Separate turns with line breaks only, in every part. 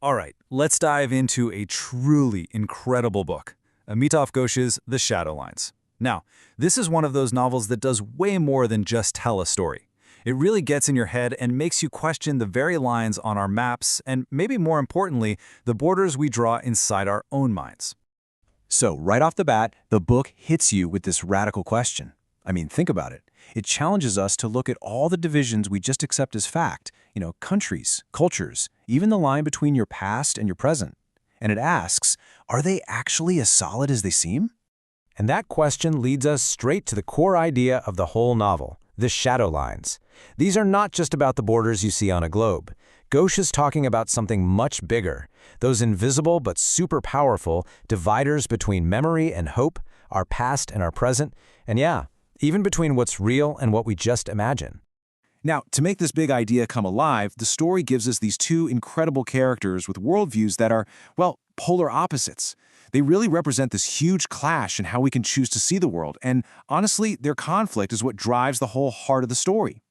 All right, let's dive into a truly incredible book, Amitav Ghosh's The Shadow Lines. Now, this is one of those novels that does way more than just tell a story. It really gets in your head and makes you question the very lines on our maps and, maybe more importantly, the borders we draw inside our own minds.
So, right off the bat, the book hits you with this radical question. I mean, think about it. It challenges us to look at all the divisions we just accept as fact, countries, cultures, even the line between your past and your present. And it asks, are they actually as solid as they seem?
And that question leads us straight to the core idea of the whole novel, the shadow lines. These are not just about the borders you see on a globe. Ghosh is talking about something much bigger, those invisible but super powerful dividers between memory and hope, our past and our present, and yeah, even between what's real and what we just imagine.
Now, to make this big idea come alive, the story gives us these two incredible characters with worldviews that are, well, polar opposites. They really represent this huge clash in how we can choose to see the world, and honestly, their conflict is what drives the whole heart of the story.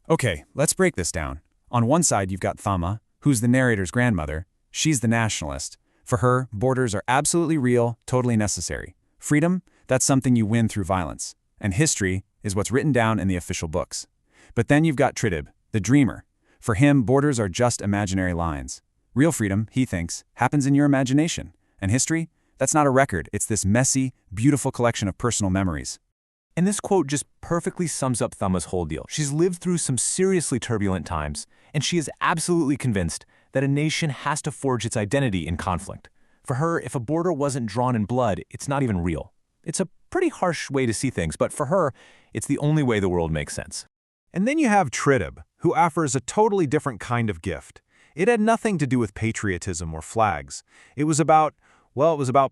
Okay, let's break this down. On one side, you've got Thama, who's the narrator's grandmother. She's the nationalist. For her, borders are absolutely real, totally necessary. Freedom, that's something you win through violence. And history is what's written down in the official books. But then you've got Tridib, the dreamer. For him, borders are just imaginary lines. Real freedom, he thinks, happens in your imagination. And history? That's not a record, it's this messy, beautiful collection of personal memories.
And this quote just perfectly sums up Thama's whole deal. She's lived through some seriously turbulent times, and she is absolutely convinced that a nation has to forge its identity in conflict. For her, if a border wasn't drawn in blood, it's not even real. It's a pretty harsh way to see things, but for her, it's the only way the world makes sense.
And then you have Tridib, who offers a totally different kind of gift. It had nothing to do with patriotism or flags. It was about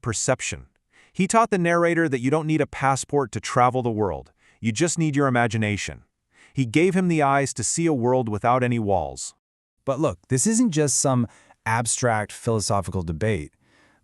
perception. He taught the narrator that you don't need a passport to travel the world. You just need your imagination. He gave him the eyes to see a world without any walls.
But look, this isn't just some abstract philosophical debate.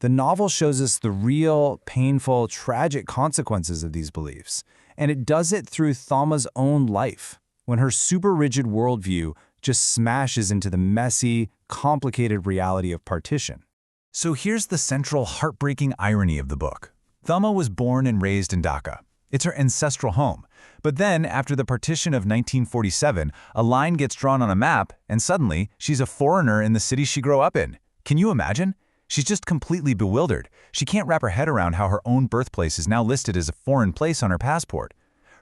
The novel shows us the real, painful, tragic consequences of these beliefs, and it does it through Thama's own life, when her super rigid worldview just smashes into the messy, complicated reality of partition.
So here's the central heartbreaking irony of the book. Thama was born and raised in Dhaka. It's her ancestral home. But then, after the partition of 1947, a line gets drawn on a map, and suddenly, she's a foreigner in the city she grew up in. Can you imagine? She's just completely bewildered. She can't wrap her head around how her own birthplace is now listed as a foreign place on her passport.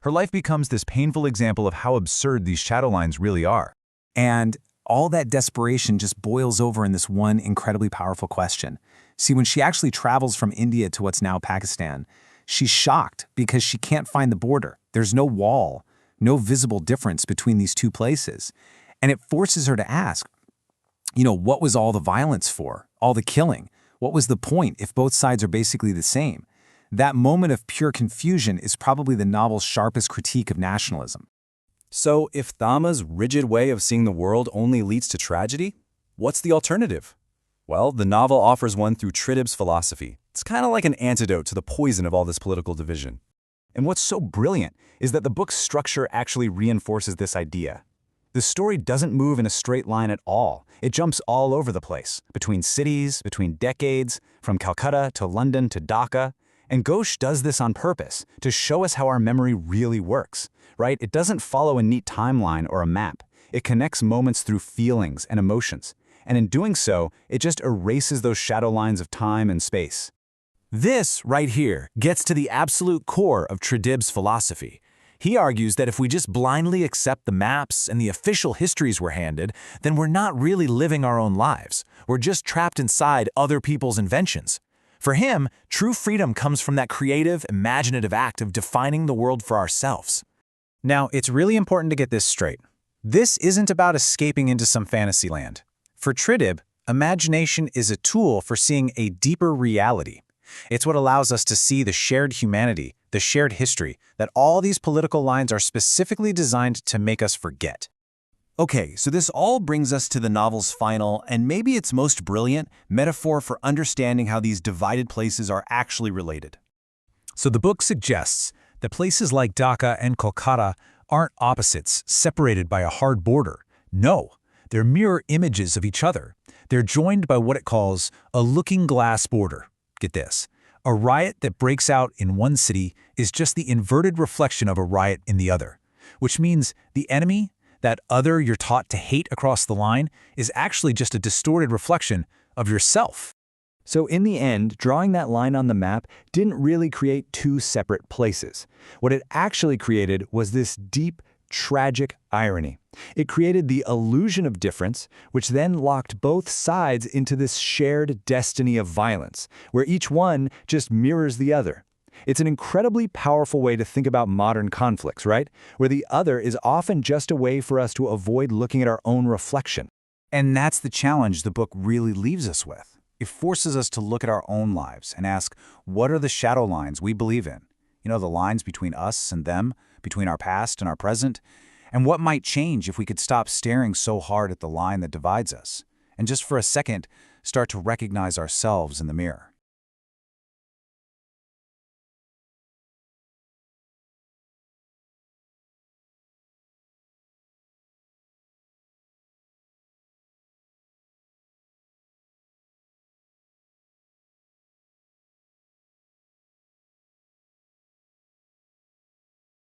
Her life becomes this painful example of how absurd these shadow lines really are.
And all that desperation just boils over in this one incredibly powerful question. See, when she actually travels from India to what's now Pakistan, she's shocked because she can't find the border. There's no wall, no visible difference between these two places. And it forces her to ask, what was all the violence for? All the killing? What was the point if both sides are basically the same? That moment of pure confusion is probably the novel's sharpest critique of nationalism.
So, if Thama's rigid way of seeing the world only leads to tragedy, what's the alternative? Well, the novel offers one through Tridib's philosophy. It's kind of like an antidote to the poison of all this political division. And what's so brilliant is that the book's structure actually reinforces this idea. The story doesn't move in a straight line at all. It jumps all over the place, between cities, between decades, from Calcutta to London to Dhaka. And Ghosh does this on purpose, to show us how our memory really works, right? It doesn't follow a neat timeline or a map. It connects moments through feelings and emotions. And in doing so, it just erases those shadow lines of time and space.
This, right here, gets to the absolute core of Tridib's philosophy. He argues that if we just blindly accept the maps and the official histories we're handed, then we're not really living our own lives. We're just trapped inside other people's inventions. For him, true freedom comes from that creative, imaginative act of defining the world for ourselves.
Now, it's really important to get this straight. This isn't about escaping into some fantasy land. For Tridib, imagination is a tool for seeing a deeper reality. It's what allows us to see the shared humanity, the shared history, that all these political lines are specifically designed to make us forget.
Okay, so this all brings us to the novel's final, and maybe its most brilliant, metaphor for understanding how these divided places are actually related.
So the book suggests that places like Dhaka and Kolkata aren't opposites separated by a hard border. No, they're mirror images of each other. They're joined by what it calls a looking glass border. Get this. A riot that breaks out in one city is just the inverted reflection of a riot in the other, which means the enemy, that other you're taught to hate across the line, is actually just a distorted reflection of yourself.
So in the end, drawing that line on the map didn't really create two separate places. What it actually created was this deep, tragic irony. It created the illusion of difference, which then locked both sides into this shared destiny of violence, where each one just mirrors the other. It's an incredibly powerful way to think about modern conflicts, right? Where the other is often just a way for us to avoid looking at our own reflection.
And that's the challenge the book really leaves us with. It forces us to look at our own lives and ask, what are the shadow lines we believe in? You know, the lines between us and them, between our past and our present? And what might change if we could stop staring so hard at the line that divides us, and just for a second, start to recognize ourselves in the mirror?